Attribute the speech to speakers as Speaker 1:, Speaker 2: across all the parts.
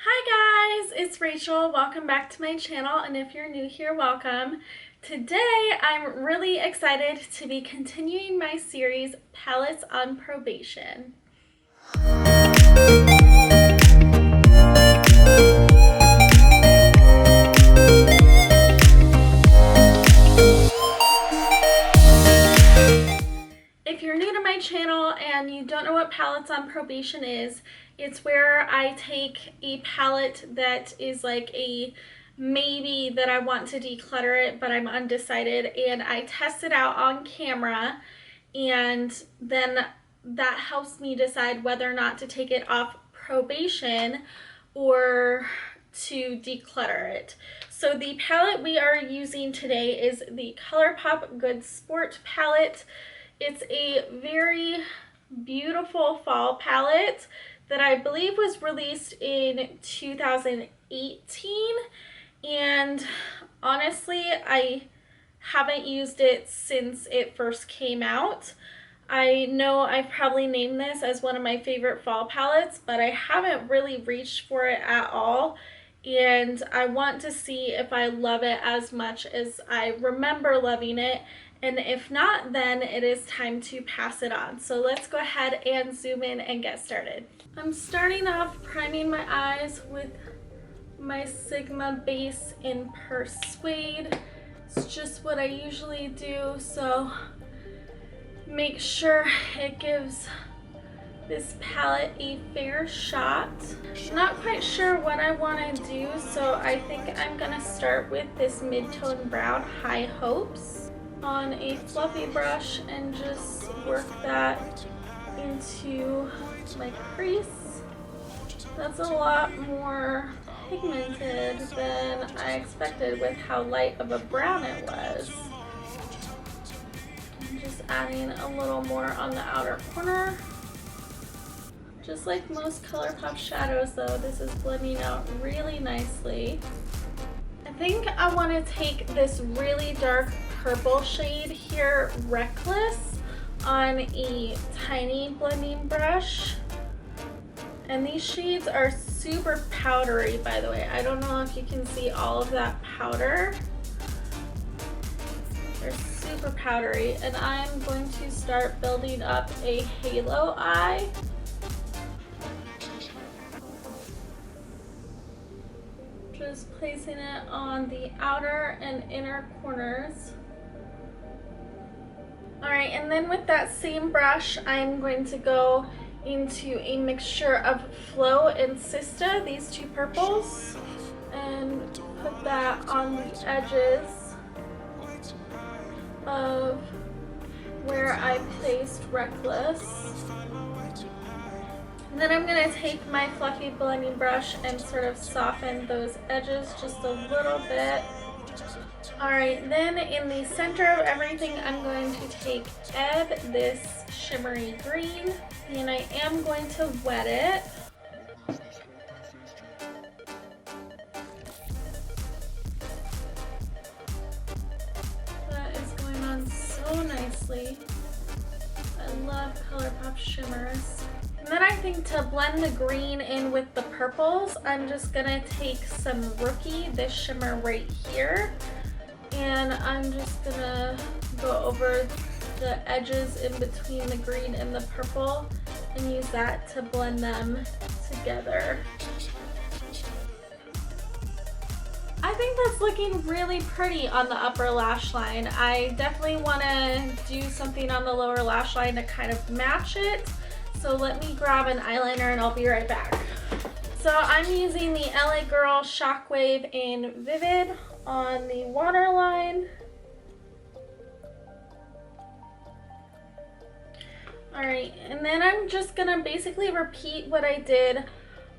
Speaker 1: Hi guys, it's Rachel. Welcome back to my channel, and if you're new here, welcome. Today I'm really excited to be continuing my series Palettes on Probation. If you're new to my channel and you don't know what Palettes on Probation is, it's where I take a palette that is like a maybe that I want to declutter it, but I'm undecided, and I test it out on camera, and then that helps me decide whether or not to take it off probation or to declutter it. So the palette we are using today is the Colourpop Good Sport palette. It's a very beautiful fall palette that I believe was released in 2018, and honestly I haven't used it since it first came out. I know I've probably named this as one of my favorite fall palettes, but I haven't really reached for it at all, and I want to see if I love it as much as I remember loving it. And if not, then it is time to pass it on. So let's go ahead and zoom in and get started. I'm starting off priming my eyes with my Sigma base in Persuade. It's just what I usually do, so make sure it gives this palette a fair shot. I'm not quite sure what I want to do, so I think I'm gonna start with this mid-tone brown High Hopes on a fluffy brush and just work that into my crease. That's a lot more pigmented than I expected with how light of a brown it was. I'm just adding a little more on the outer corner. Just like most Colourpop shadows though, this is blending out really nicely. I think I want to take this really dark purple shade here, Reckless, on a tiny blending brush. And these shades are super powdery, by the way. I don't know if you can see all of that powder. They're super powdery, and I'm going to start building up a halo eye. Just placing it on the outer and inner corners. Alright, and then with that same brush, I'm going to go into a mixture of Flow and Sista, these two purples, and put that on the edges of where I placed Reckless. And then I'm going to take my fluffy blending brush and sort of soften those edges just a little bit. Alright, then in the center of everything, I'm going to take Ebb, this shimmery green, and I am going to wet it. That is going on so nicely. I love Colourpop shimmers. And then I think to blend the green in with the purples, I'm just gonna take some Rookie, this shimmer right here, and I'm just gonna go over the edges in between the green and the purple and use that to blend them together. I think that's looking really pretty on the upper lash line. I definitely want to do something on the lower lash line to kind of match it. So let me grab an eyeliner and I'll be right back. So I'm using the LA Girl Shockwave in Vivid on the waterline. Alright, and then I'm just gonna basically repeat what I did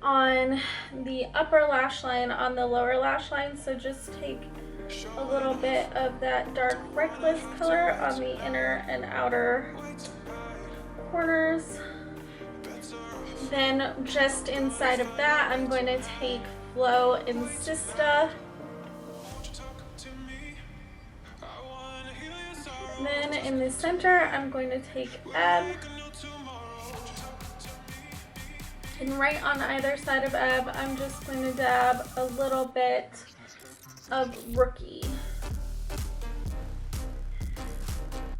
Speaker 1: on the upper lash line on the lower lash line. So just take a little bit of that dark Reckless color on the inner and outer corners. Then just inside of that, I'm going to take Flow and Sista. Then in the center, I'm going to take Ebb. And right on either side of Eb, I'm just going to dab a little bit of Rookie.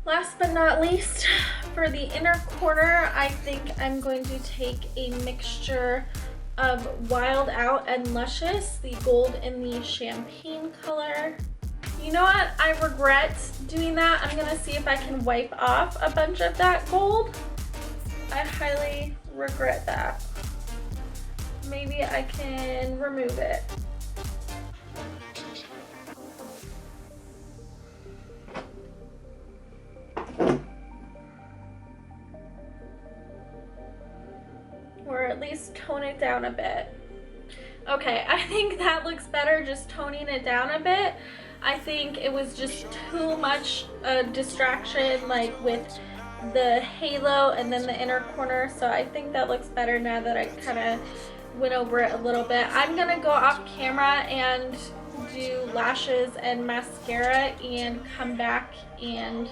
Speaker 1: Last but not least, for the inner corner, I think I'm going to take a mixture of Wild Out and Luscious, the gold and the champagne color. You know what? I regret doing that. I'm gonna see if I can wipe off a bunch of that gold. I highly regret that. Maybe I can remove it. Or at least tone it down a bit. Okay, I think that looks better, just toning it down a bit. I think it was just too much distraction, like with the halo and then the inner corner, so I think that looks better now that I kind of went over it a little bit. I'm gonna go off camera and do lashes and mascara and come back and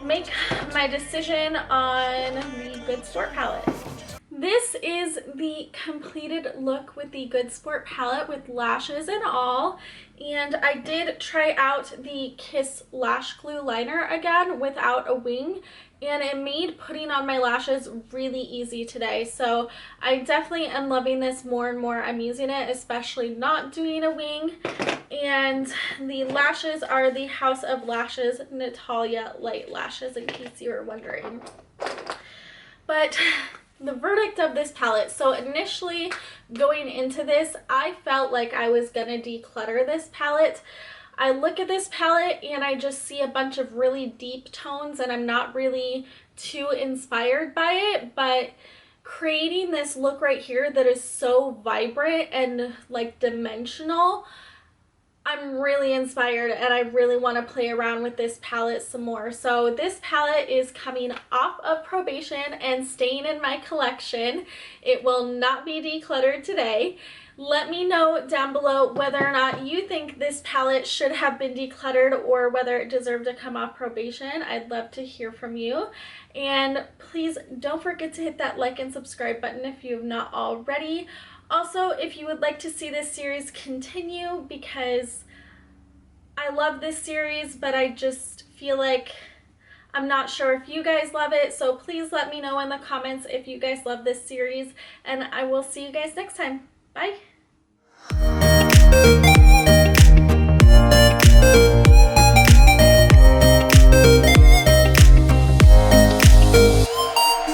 Speaker 1: make my decision on the Good Sport palette. This is the completed look with the Good Sport palette with lashes and all. And I did try out the Kiss Lash Glue Liner again without a wing. And it made putting on my lashes really easy today. So I definitely am loving this more and more. I'm using it, especially not doing a wing. And the lashes are the House of Lashes Natalia Light Lashes, in case you were wondering. But the verdict of this palette. So initially going into this, I felt like I was gonna declutter this palette. I look at this palette and I just see a bunch of really deep tones and I'm not really too inspired by it, but creating this look right here that is so vibrant and like dimensional, I'm really inspired and I really want to play around with this palette some more. So this palette is coming off of probation and staying in my collection. It will not be decluttered today. Let me know down below whether or not you think this palette should have been decluttered or whether it deserved to come off probation. I'd love to hear from you. And please don't forget to hit that like and subscribe button if you have not already. Also, if you would like to see this series continue, because I love this series, but I just feel like I'm not sure if you guys love it, so please let me know in the comments if you guys love this series, and I will see you guys next time. Bye!